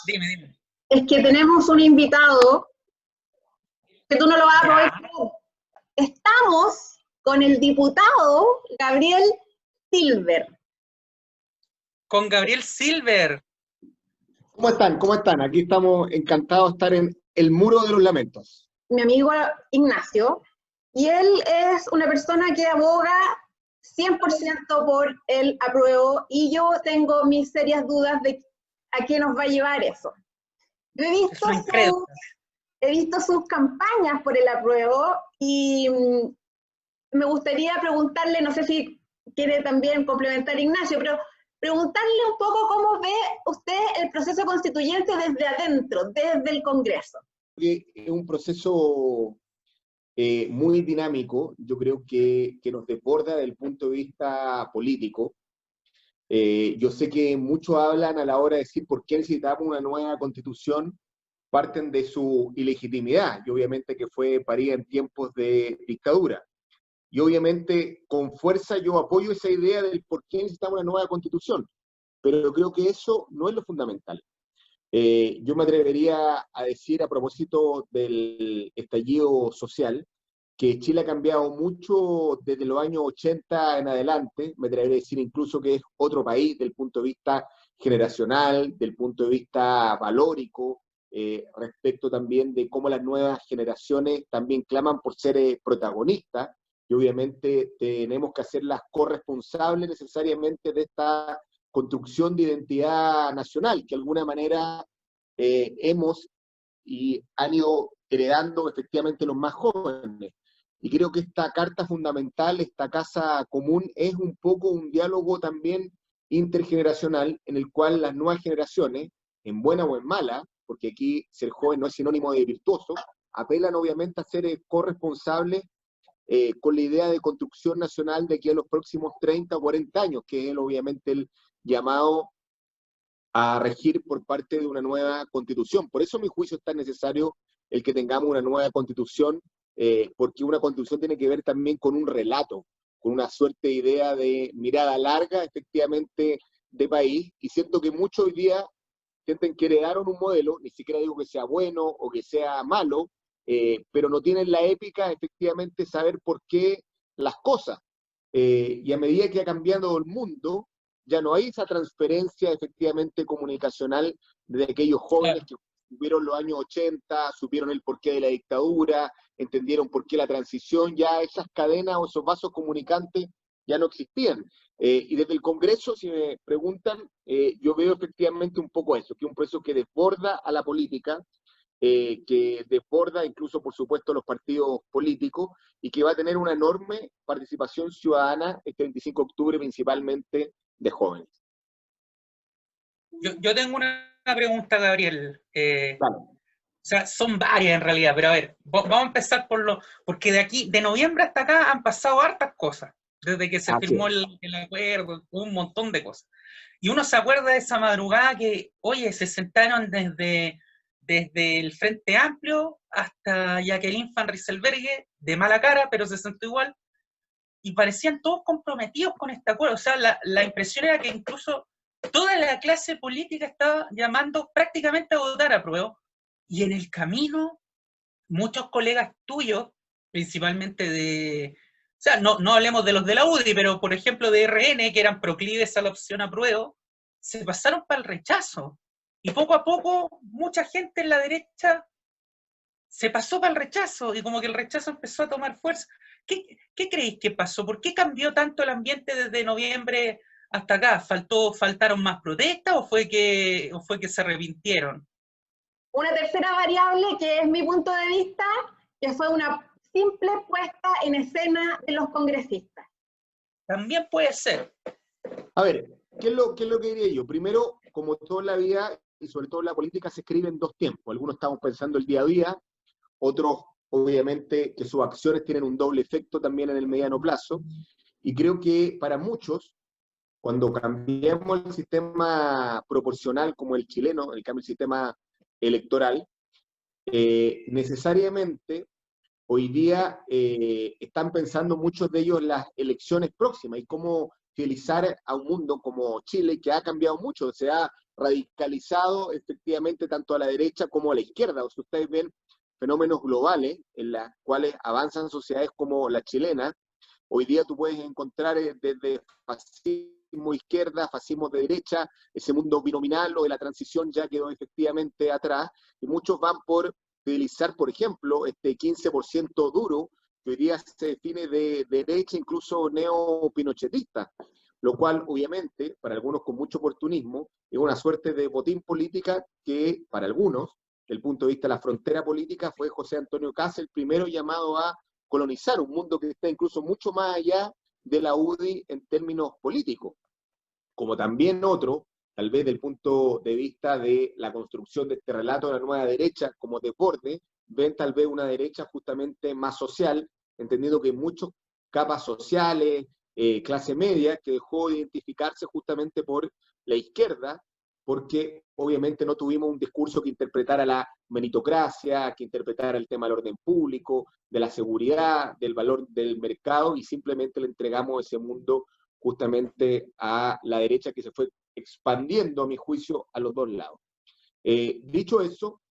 Dime. es que tenemos un invitado que tú no lo vas a poder creer. Estamos con el diputado Gabriel Silver. Con Gabriel Silver. ¿Cómo están? ¿Cómo están? Aquí estamos encantados de estar en el Muro de los Lamentos. Mi amigo Ignacio, y él es una persona que aboga 100% por el apruebo, y yo tengo mis serias dudas de a qué nos va a llevar eso. Yo he visto sus campañas por el apruebo y me gustaría preguntarle, no sé si quiere también complementar Ignacio, pero preguntarle un poco cómo ve usted el proceso constituyente desde adentro, desde el Congreso. Es un proceso muy dinámico, yo creo que nos desborda desde el punto de vista político. Yo sé que muchos hablan a la hora de decir por qué necesitamos una nueva constitución, parten de su ilegitimidad, y obviamente que fue parida en tiempos de dictadura. Y obviamente con fuerza yo apoyo esa idea del por qué necesitamos una nueva constitución, pero yo creo que eso no es lo fundamental. Yo me atrevería a decir a propósito del estallido social, que Chile ha cambiado mucho desde los años 80 en adelante, me atrevería a decir incluso que es otro país del punto de vista generacional, del punto de vista valórico, respecto también de cómo las nuevas generaciones también claman por ser protagonistas, y obviamente tenemos que hacerlas corresponsables necesariamente de esta construcción de identidad nacional, que de alguna manera hemos y han ido heredando efectivamente los más jóvenes. Y creo que esta carta fundamental, esta casa común, es un poco un diálogo también intergeneracional en el cual las nuevas generaciones, en buena o en mala, porque aquí ser joven no es sinónimo de virtuoso, apelan obviamente a ser corresponsables con la idea de construcción nacional de aquí a los próximos 30 o 40 años, que es obviamente el llamado a regir por parte de una nueva constitución. Por eso, a mi juicio, es tan necesario el que tengamos una nueva constitución, porque una constitución tiene que ver también con un relato, con una suerte de idea de mirada larga, efectivamente, de país, y siento que muchos hoy día sienten que heredaron un modelo, ni siquiera digo que sea bueno o que sea malo, pero no tienen la épica, efectivamente, saber por qué las cosas. Y a medida que va cambiando el mundo, ya no hay esa transferencia efectivamente comunicacional de aquellos jóvenes que supieron los años 80, supieron el porqué de la dictadura, entendieron por qué la transición, ya esas cadenas o esos vasos comunicantes ya no existían. Y desde el Congreso, si me preguntan, yo veo efectivamente un poco eso, que es un proceso que desborda a la política, que desborda incluso, por supuesto, los partidos políticos, y que va a tener una enorme participación ciudadana este 25 de octubre, principalmente de jóvenes. Yo tengo una pregunta, Gabriel. Claro. O sea, son varias en realidad, pero a ver, vamos a empezar porque de aquí, de noviembre hasta acá, han pasado hartas cosas, desde que se firmó el acuerdo, un montón de cosas. Y uno se acuerda de esa madrugada que, oye, se sentaron desde el Frente Amplio hasta Jacqueline Van Rysselberghe, de mala cara, pero se sentó igual, y parecían todos comprometidos con este acuerdo. O sea, la impresión era que incluso toda la clase política estaba llamando prácticamente a votar a prueba, y en el camino muchos colegas tuyos, principalmente o sea, no hablemos de los de la UDI, pero por ejemplo de RN, que eran proclives a la opción apruebo, se pasaron para el rechazo. Y poco a poco, mucha gente en la derecha se pasó para el rechazo, y como que el rechazo empezó a tomar fuerza. ¿Qué creéis que pasó? ¿Por qué cambió tanto el ambiente desde noviembre hasta acá? ¿Faltaron más protestas o fue que se arrepintieron? Una tercera variable, que es mi punto de vista, que fue una simple puesta en escena de los congresistas. También puede ser. A ver, ¿qué es lo que diría yo? Primero, como toda la vida, y sobre todo en la política, se escribe en dos tiempos. Algunos estamos pensando el día a día, otros, obviamente, que sus acciones tienen un doble efecto también en el mediano plazo. Y creo que para muchos, cuando cambiamos el sistema proporcional como el chileno, el cambio del sistema electoral, necesariamente hoy día están pensando muchos de ellos en las elecciones próximas y cómo fidelizar a un mundo como Chile, que ha cambiado mucho, se ha radicalizado efectivamente tanto a la derecha como a la izquierda. O sea, ustedes ven fenómenos globales en los cuales avanzan sociedades como la chilena. Hoy día tú puedes encontrar desde fascismo izquierda, fascismo de derecha, ese mundo binominal o de la transición ya quedó efectivamente atrás, y muchos van por utilizar, por ejemplo, este 15% duro, que hoy día se define de derecha, incluso neopinochetista, lo cual obviamente, para algunos con mucho oportunismo, es una suerte de botín política que para algunos, desde el punto de vista de la frontera política, fue José Antonio Kast el primero llamado a colonizar un mundo que está incluso mucho más allá de la UDI en términos políticos, como también otro, tal vez del punto de vista de la construcción de este relato de la nueva derecha como desborde, ven tal vez una derecha justamente más social, entendiendo que muchas capas sociales, clase media, que dejó de identificarse justamente por la izquierda, porque obviamente no tuvimos un discurso que interpretara la meritocracia, que interpretara el tema del orden público, de la seguridad, del valor del mercado, y simplemente le entregamos ese mundo justamente a la derecha que se fue expandiendo, a mi juicio, a los dos lados. Dicho eso,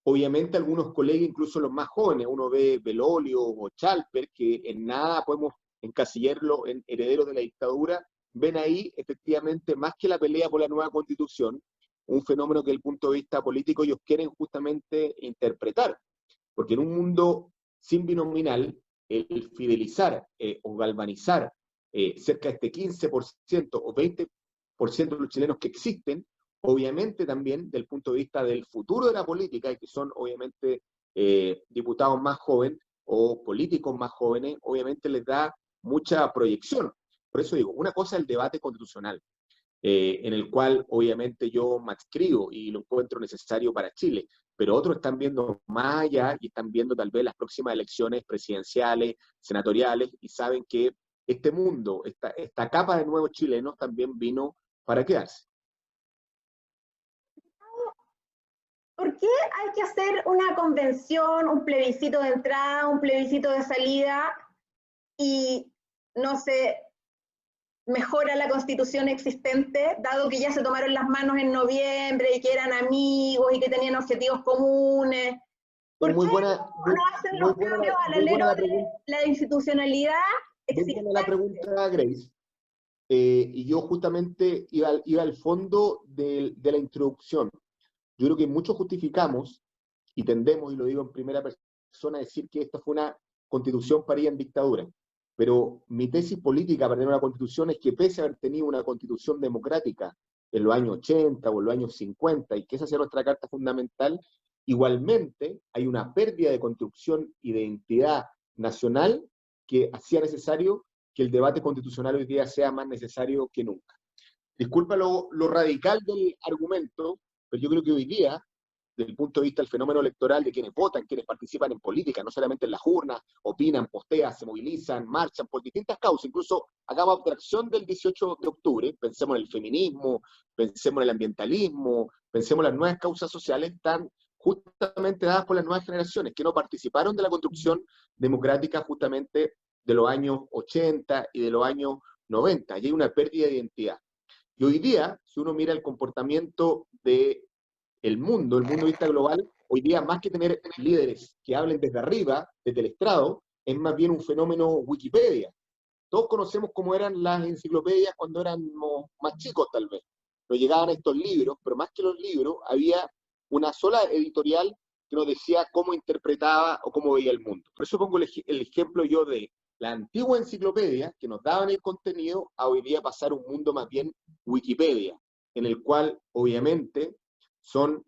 obviamente algunos colegas, incluso los más jóvenes, uno ve Belolio o Chalper, que en nada podemos encasillarlo en herederos de la dictadura, ven ahí efectivamente más que la pelea por la nueva constitución, un fenómeno que desde el punto de vista político ellos quieren justamente interpretar, porque en un mundo sin binominal, el fidelizar o galvanizar cerca de este 15% o 20% de los chilenos que existen, obviamente también del punto de vista del futuro de la política, y que son obviamente diputados más jóvenes o políticos más jóvenes, obviamente les da mucha proyección. Por eso digo, una cosa es el debate constitucional, en el cual obviamente yo me adscribo y lo encuentro necesario para Chile, pero otros están viendo más allá y están viendo tal vez las próximas elecciones presidenciales, senatoriales, y saben que este mundo, esta capa de nuevos chilenos también vino para quedarse. ¿Por qué hay que hacer una convención, un plebiscito de entrada, un plebiscito de salida y no se mejora la constitución existente, dado que ya se tomaron las manos en noviembre y que eran amigos y que tenían objetivos comunes? ¿Por qué no hacen los cambios al alero de la institucionalidad existente? Muy buena la pregunta, Grace. Y yo justamente iba al fondo de la introducción. Yo creo que muchos justificamos y tendemos, y lo digo en primera persona, a decir que esta fue una constitución parida en dictadura. Pero mi tesis política para tener una constitución es que pese a haber tenido una constitución democrática en los años 80 o en los años 50, y que esa sea nuestra carta fundamental, igualmente hay una pérdida de construcción y de identidad nacional que hacía necesario que el debate constitucional hoy día sea más necesario que nunca. Disculpa lo radical del argumento, pero yo creo que hoy día, desde el punto de vista del fenómeno electoral, de quienes votan, quienes participan en política, no solamente en las urnas, opinan, postean, se movilizan, marchan por distintas causas, incluso hagamos abstracción del 18 de octubre, pensemos en el feminismo, pensemos en el ambientalismo, pensemos en las nuevas causas sociales, están justamente dadas por las nuevas generaciones, que no participaron de la construcción democrática justamente de los años 80 y de los años 90, y hay una pérdida de identidad. Y hoy día, si uno mira el comportamiento del mundo, el mundo de vista global, hoy día más que tener líderes que hablen desde arriba, desde el estrado, es más bien un fenómeno Wikipedia. Todos conocemos cómo eran las enciclopedias cuando éramos más chicos tal vez. Nos llegaban estos libros, pero más que los libros, había una sola editorial que nos decía cómo interpretaba o cómo veía el mundo. Por eso pongo el ejemplo yo de la antigua enciclopedia, que nos daban el contenido, a hoy día pasar un mundo más bien Wikipedia, en el cual obviamente son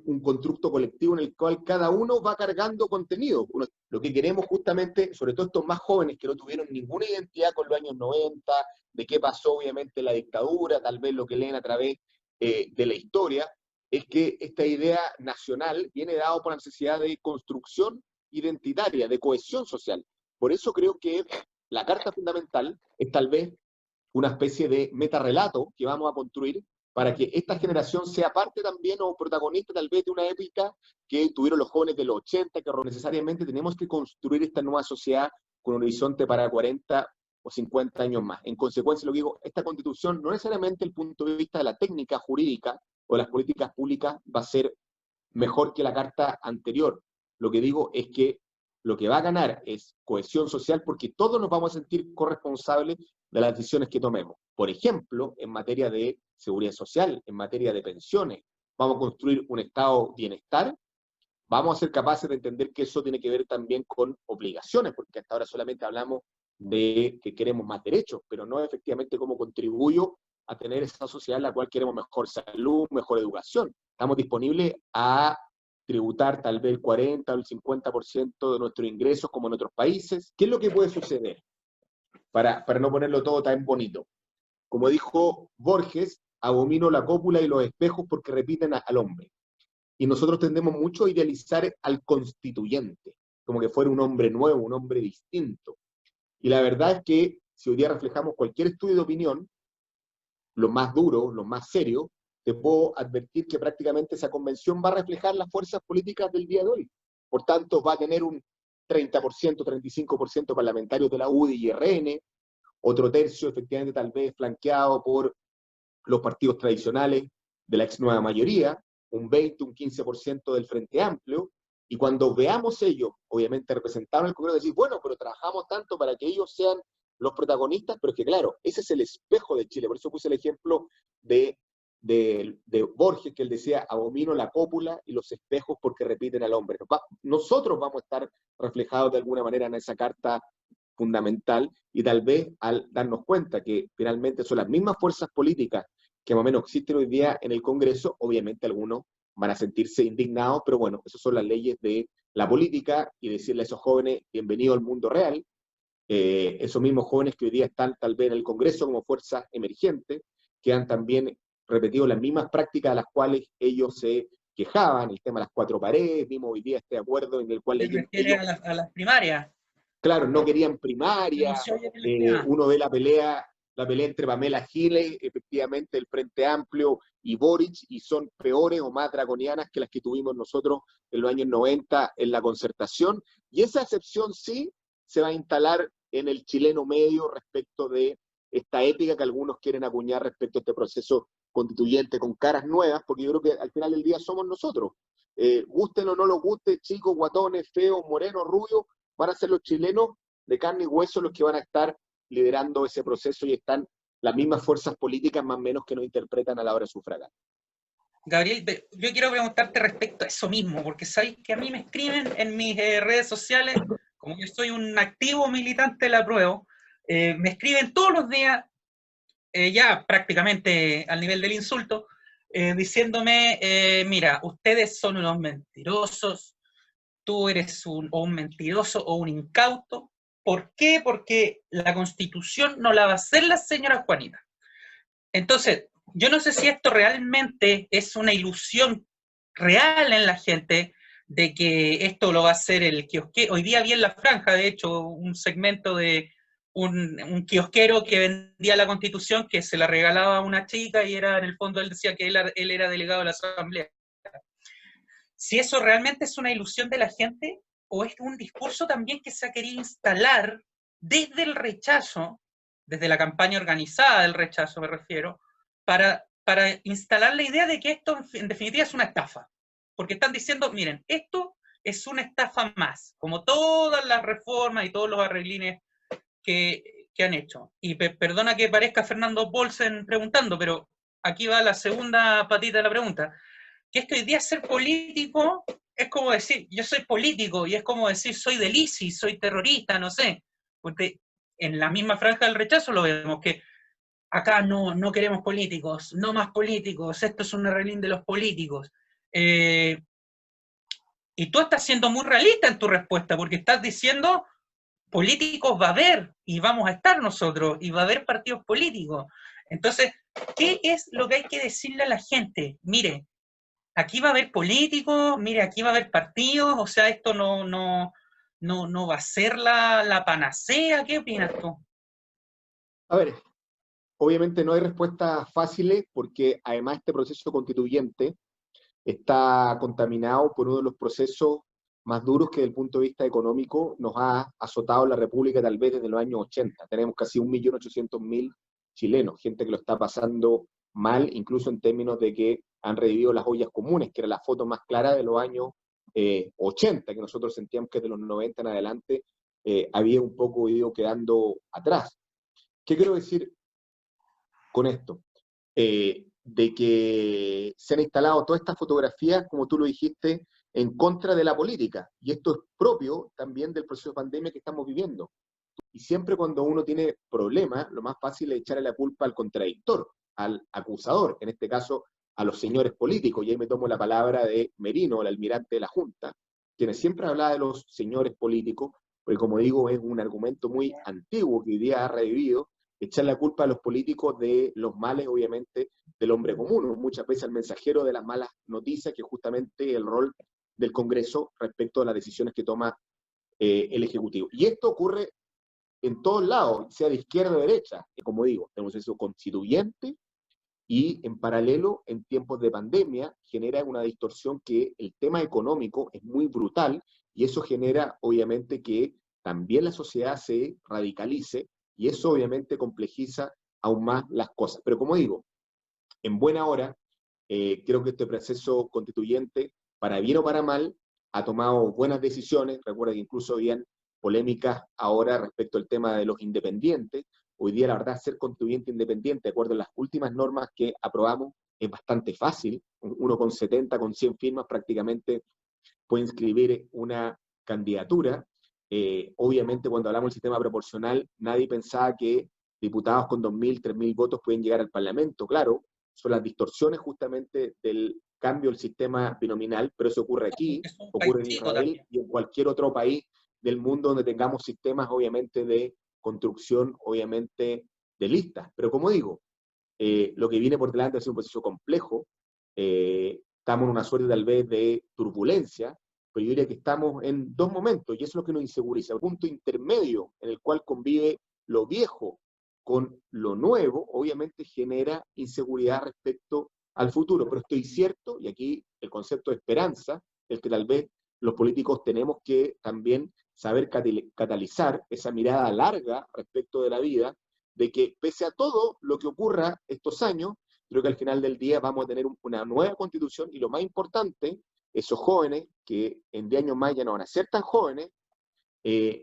un constructo colectivo en el cual cada uno va cargando contenido. Lo que queremos justamente, sobre todo estos más jóvenes que no tuvieron ninguna identidad con los años 90, de qué pasó obviamente la dictadura, tal vez lo que leen a través de la historia, es que esta idea nacional viene dado por la necesidad de construcción identitaria, de cohesión social. Por eso creo que la Carta Fundamental es tal vez una especie de metarrelato que vamos a construir para que esta generación sea parte también o protagonista tal vez de una época que tuvieron los jóvenes de los 80, que necesariamente tenemos que construir esta nueva sociedad con un horizonte para 40 o 50 años más. En consecuencia, lo que digo, esta constitución no necesariamente el punto de vista de la técnica jurídica o de las políticas públicas va a ser mejor que la carta anterior. Lo que digo es que lo que va a ganar es cohesión social porque todos nos vamos a sentir corresponsables de las decisiones que tomemos. Por ejemplo, en materia de seguridad social, en materia de pensiones, vamos a construir un estado de bienestar, vamos a ser capaces de entender que eso tiene que ver también con obligaciones, porque hasta ahora solamente hablamos de que queremos más derechos, pero no efectivamente cómo contribuyo a tener esa sociedad en la cual queremos mejor salud, mejor educación. Estamos disponibles a tributar tal vez el 40 o el 50% de nuestros ingresos como en otros países. ¿Qué es lo que puede suceder? Para no ponerlo todo tan bonito. Como dijo Borges, abomino la cópula y los espejos porque repiten al hombre. Y nosotros tendemos mucho a idealizar al constituyente, como que fuera un hombre nuevo, un hombre distinto. Y la verdad es que si hoy día reflejamos cualquier estudio de opinión, los más duros, los más serios, te puedo advertir que prácticamente esa convención va a reflejar las fuerzas políticas del día de hoy. Por tanto, va a tener un 30%, 35% parlamentarios de la UDI y RN, otro tercio efectivamente tal vez flanqueado por los partidos tradicionales de la ex nueva mayoría, un 20, un 15% del Frente Amplio, y cuando veamos ellos, obviamente representados en el Congreso, decir, bueno, pero trabajamos tanto para que ellos sean los protagonistas, pero es que claro, ese es el espejo de Chile, por eso puse el ejemplo de Borges, que él decía, abomino la cópula y los espejos porque repiten al hombre. Nosotros vamos a estar reflejados de alguna manera en esa carta fundamental, y tal vez al darnos cuenta que finalmente son las mismas fuerzas políticas que más o menos existen hoy día en el Congreso, obviamente algunos van a sentirse indignados, pero bueno, esas son las leyes de la política, y decirle a esos jóvenes, bienvenido al mundo real, esos mismos jóvenes que hoy día están tal vez en el Congreso como fuerzas emergentes, que han también repetido las mismas prácticas a las cuales ellos se quejaban, el tema de las cuatro paredes, vimos hoy día este acuerdo en el cual ¿Se refiere ellos a las primarias? claro, no querían primaria, No se oye bien el tema. uno ve la pelea entre Pamela Giles, efectivamente el Frente Amplio y Boric, y son peores o más draconianas que las que tuvimos nosotros en los años 90 en la concertación, y esa excepción sí se va a instalar en el chileno medio respecto de esta épica que algunos quieren acuñar respecto a este proceso constituyente con caras nuevas, porque yo creo que al final del día somos nosotros. Gusten o no los guste, chicos, guatones, feos, morenos, rubios, van a ser los chilenos de carne y hueso los que van a estar liderando ese proceso, y están las mismas fuerzas políticas más o menos que nos interpretan a la hora de sufragar. Gabriel, yo quiero preguntarte respecto a eso mismo, porque sabéis que a mí me escriben en mis redes sociales, como yo soy un activo militante de la Apruebo, me escriben todos los días, ya prácticamente al nivel del insulto, diciéndome, mira, ustedes son unos mentirosos, tú eres un mentiroso o un incauto. ¿Por qué? Porque la Constitución no la va a hacer la señora Juanita. Entonces, yo no sé si esto realmente es una ilusión real en la gente de que esto lo va a hacer el kiosquero. Hoy día vi en La Franja, de hecho, un segmento de un kiosquero que vendía la Constitución, que se la regalaba a una chica, y era, en el fondo, él decía que él era delegado de la Asamblea. Si eso realmente es una ilusión de la gente, o es un discurso también que se ha querido instalar desde el rechazo, desde la campaña organizada del rechazo me refiero, para instalar la idea de que esto en definitiva es una estafa. Porque están diciendo, miren, esto es una estafa más, como todas las reformas y todos los arreglines que han hecho. Y perdona que parezca Fernando Paulsen preguntando, pero aquí va la segunda patita de la pregunta. Que esto hoy día ser político es como decir, yo soy político, y es como decir, soy del ISIS, soy terrorista, no sé. Porque en la misma franja del rechazo lo vemos, que acá no queremos políticos, no más políticos, esto es un arreglín de los políticos. Y tú estás siendo muy realista en tu respuesta, porque estás diciendo, políticos va a haber, y vamos a estar nosotros, y va a haber partidos políticos. Entonces, ¿qué es lo que hay que decirle a la gente? Mire, aquí va a haber políticos, mire, aquí va a haber partidos, o sea, esto no va a ser la panacea. ¿Qué opinas tú? A ver, obviamente no hay respuestas fáciles, porque además este proceso constituyente está contaminado por uno de los procesos más duros que desde el punto de vista económico nos ha azotado la República tal vez desde los años 80. Tenemos casi 1.800.000 chilenos, gente que lo está pasando mal, incluso en términos de que han revivido las ollas comunes, que era la foto más clara de los años 80, que nosotros sentíamos que de los 90 en adelante había un poco ido quedando atrás. ¿Qué quiero decir con esto? De que se han instalado todas estas fotografías, como tú lo dijiste, en contra de la política. Y esto es propio también del proceso de pandemia que estamos viviendo. Y siempre cuando uno tiene problemas, lo más fácil es echarle la culpa al contradictor, al acusador, en este caso a los señores políticos. Y ahí me tomo la palabra de Merino, el almirante de la Junta, quien siempre hablaba de los señores políticos, porque como digo, es un argumento muy antiguo que hoy día ha revivido, echar la culpa a los políticos de los males, obviamente, del hombre común, muchas veces al mensajero de las malas noticias, que es justamente el rol del Congreso respecto a las decisiones que toma el Ejecutivo. Y esto ocurre en todos lados, sea de izquierda o derecha. Como digo, tenemos eso constituyente y en paralelo, en tiempos de pandemia, genera una distorsión que el tema económico es muy brutal y eso genera, obviamente, que también la sociedad se radicalice y eso, obviamente, complejiza aún más las cosas. Pero como digo, en buena hora, creo que este proceso constituyente, para bien o para mal, ha tomado buenas decisiones. Recuerda que incluso habían polémicas ahora respecto al tema de los independientes. Hoy día, la verdad, ser constituyente independiente, de acuerdo a las últimas normas que aprobamos, es bastante fácil. Uno con 70, con 100 firmas prácticamente puede inscribir una candidatura. Obviamente, cuando hablamos del sistema proporcional, nadie pensaba que diputados con 2.000, 3.000 votos pueden llegar al Parlamento. Claro, son las distorsiones justamente del cambio del sistema binominal, pero eso ocurre aquí, ocurre en Israel y en cualquier otro país del mundo donde tengamos sistemas, obviamente, de construcción, obviamente, de listas. Pero como digo, lo que viene por delante es un proceso complejo, estamos en una suerte tal vez de turbulencia, pero yo diría que estamos en dos momentos, y eso es lo que nos inseguriza, un punto intermedio en el cual convive lo viejo con lo nuevo, obviamente genera inseguridad respecto al futuro, pero estoy cierto, y aquí el concepto de esperanza, el que tal vez los políticos tenemos que también saber catalizar esa mirada larga respecto de la vida, de que pese a todo lo que ocurra estos años, creo que al final del día vamos a tener una nueva constitución y lo más importante, esos jóvenes que en 10 años más ya no van a ser tan jóvenes,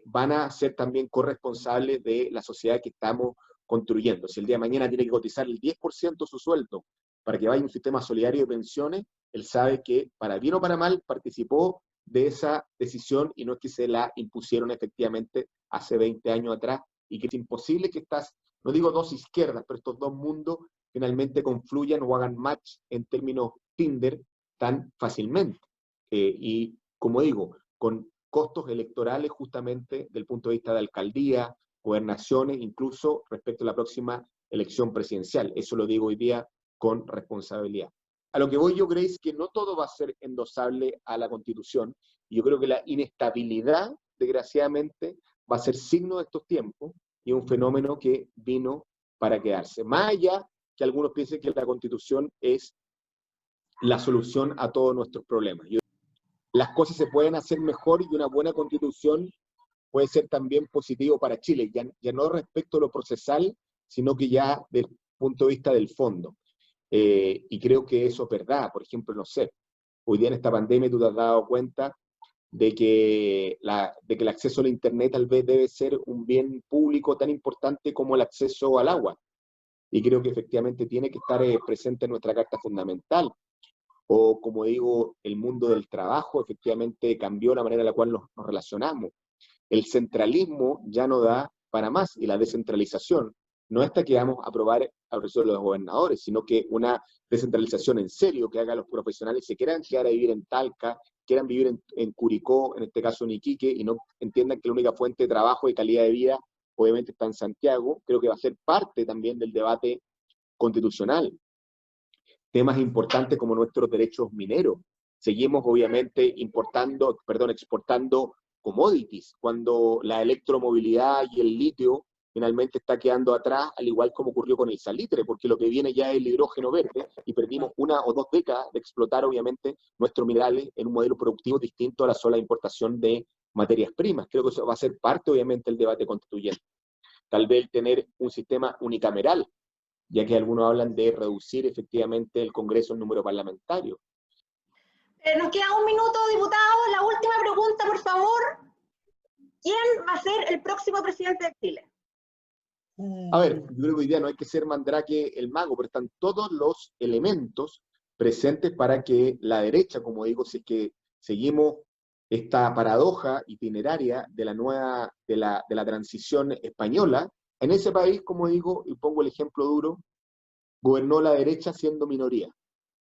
van a ser también corresponsables de la sociedad que estamos construyendo. Si el día de mañana tiene que cotizar el 10% de su sueldo para que vaya un sistema solidario de pensiones, él sabe que para bien o para mal participó de esa decisión y no es que se la impusieron efectivamente hace 20 años atrás y que es imposible que estas, no digo dos izquierdas, pero estos dos mundos finalmente confluyan o hagan match en términos Tinder tan fácilmente. Y como digo, con costos electorales justamente del punto de vista de alcaldía, gobernaciones, incluso respecto a la próxima elección presidencial. Eso lo digo hoy día con responsabilidad. A lo que voy yo, Grace, que no todo va a ser endosable a la Constitución, y yo creo que la inestabilidad, desgraciadamente, va a ser signo de estos tiempos, y un fenómeno que vino para quedarse. Más allá que algunos piensen que la Constitución es la solución a todos nuestros problemas. Las cosas se pueden hacer mejor y una buena Constitución puede ser también positivo para Chile, ya no respecto a lo procesal, sino que ya desde el punto de vista del fondo. Y creo que eso es verdad. Por ejemplo, no sé, hoy día en esta pandemia tú te has dado cuenta de que el acceso al Internet tal vez debe ser un bien público tan importante como el acceso al agua. Y creo que efectivamente tiene que estar presente en nuestra Carta Fundamental. O, como digo, el mundo del trabajo efectivamente cambió la manera en la cual nos relacionamos. El centralismo ya no da para más y la descentralización no es hasta que vamos a aprobar a los gobernadores, sino que una descentralización en serio que haga a los profesionales se quieran quedar a vivir en Talca, quieran vivir en Curicó, en este caso en Iquique, y no entiendan que la única fuente de trabajo y calidad de vida obviamente está en Santiago. Creo que va a ser parte también del debate constitucional. Temas importantes como nuestros derechos mineros. Seguimos obviamente exportando commodities, cuando la electromovilidad y el litio finalmente está quedando atrás, al igual como ocurrió con el salitre, porque lo que viene ya es el hidrógeno verde, y perdimos 1 o 2 décadas de explotar, obviamente, nuestros minerales en un modelo productivo distinto a la sola importación de materias primas. Creo que eso va a ser parte, obviamente, del debate constituyente. Tal vez tener un sistema unicameral, ya que algunos hablan de reducir efectivamente el Congreso en número parlamentario. Nos queda 1 minuto, diputado. La última pregunta, por favor. ¿Quién va a ser el próximo presidente de Chile? A ver, yo creo que hoy día no hay que ser Mandrake el mago, pero están todos los elementos presentes para que la derecha, como digo, si es que seguimos esta paradoja itineraria de la transición española, en ese país, como digo, y pongo el ejemplo duro, gobernó la derecha siendo minoría.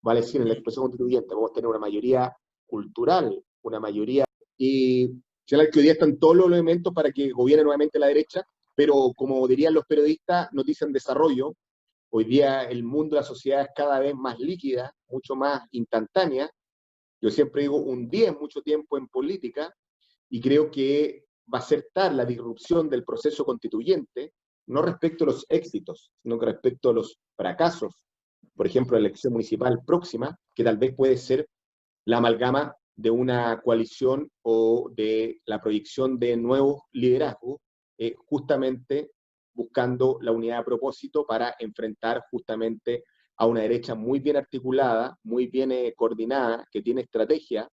Vale decir, en la expresión constituyente vamos a tener una mayoría cultural, una mayoría, y que hoy día están todos los elementos para que gobierne nuevamente la derecha, pero como dirían los periodistas, noticia en desarrollo. Hoy día el mundo, la sociedad es cada vez más líquida, mucho más instantánea. Yo siempre digo, un día es mucho tiempo en política, y creo que va a ser tal la disrupción del proceso constituyente, no respecto a los éxitos, sino que respecto a los fracasos. Por ejemplo, la elección municipal próxima, que tal vez puede ser la amalgama de una coalición o de la proyección de nuevos liderazgos, justamente buscando la unidad a propósito para enfrentar justamente a una derecha muy bien articulada, muy bien coordinada, que tiene estrategia,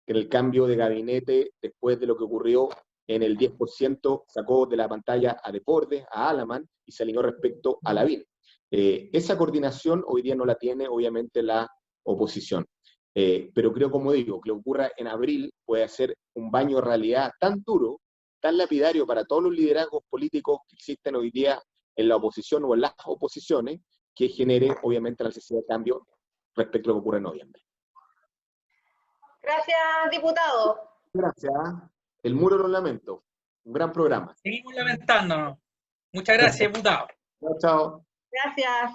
que en el cambio de gabinete, después de lo que ocurrió en el 10%, sacó de la pantalla a Deportes, a Alaman, y se alineó respecto a Lavín. Esa coordinación hoy día no la tiene, obviamente, la oposición. Pero creo, como digo, que lo que ocurra en abril puede ser un baño de realidad tan duro, tan lapidario para todos los liderazgos políticos que existen hoy día en la oposición o en las oposiciones, que genere, obviamente, la necesidad de cambio respecto a lo que ocurre en noviembre. Gracias, diputado. Gracias. El muro de los lamentos. Un gran programa. Seguimos lamentándonos. Muchas gracias, diputado. Chao, chao. Gracias.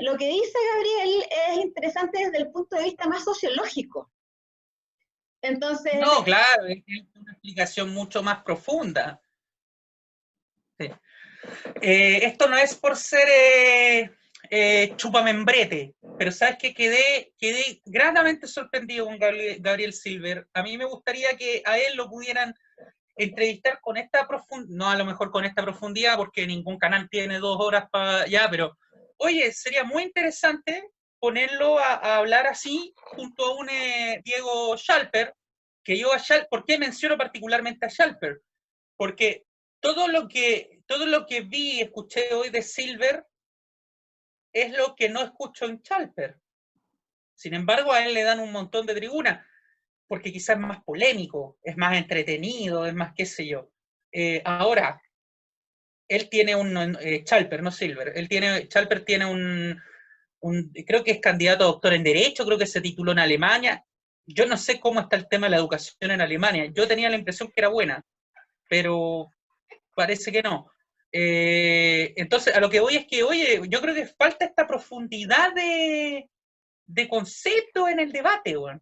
Lo que dice Gabriel es interesante desde el punto de vista más sociológico. Entonces, no, claro, es una explicación mucho más profunda. Sí. Esto no es por ser chupamembrete, pero sabes que quedé gratamente sorprendido con Gabriel Silver. A mí me gustaría que a él lo pudieran entrevistar con esta profundidad, no a lo mejor con esta profundidad, porque ningún canal tiene 2 horas para allá, pero oye, sería muy interesante ponerlo a hablar así junto a un Diego Schalper, que yo ¿por qué menciono particularmente a Schalper? Porque todo lo que vi y escuché hoy de Silver es lo que no escucho en Schalper. Sin embargo, a él le dan un montón de tribuna, porque quizás es más polémico, es más entretenido, es más qué sé yo. Ahora, él tiene un Schalper, no Silver, Schalper tiene creo que es candidato a doctor en Derecho, creo que se tituló en Alemania. Yo no sé cómo está el tema de la educación en Alemania. Yo tenía la impresión que era buena, pero parece que no. Entonces, a lo que voy es que, oye, yo creo que falta esta profundidad de concepto en el debate, bueno.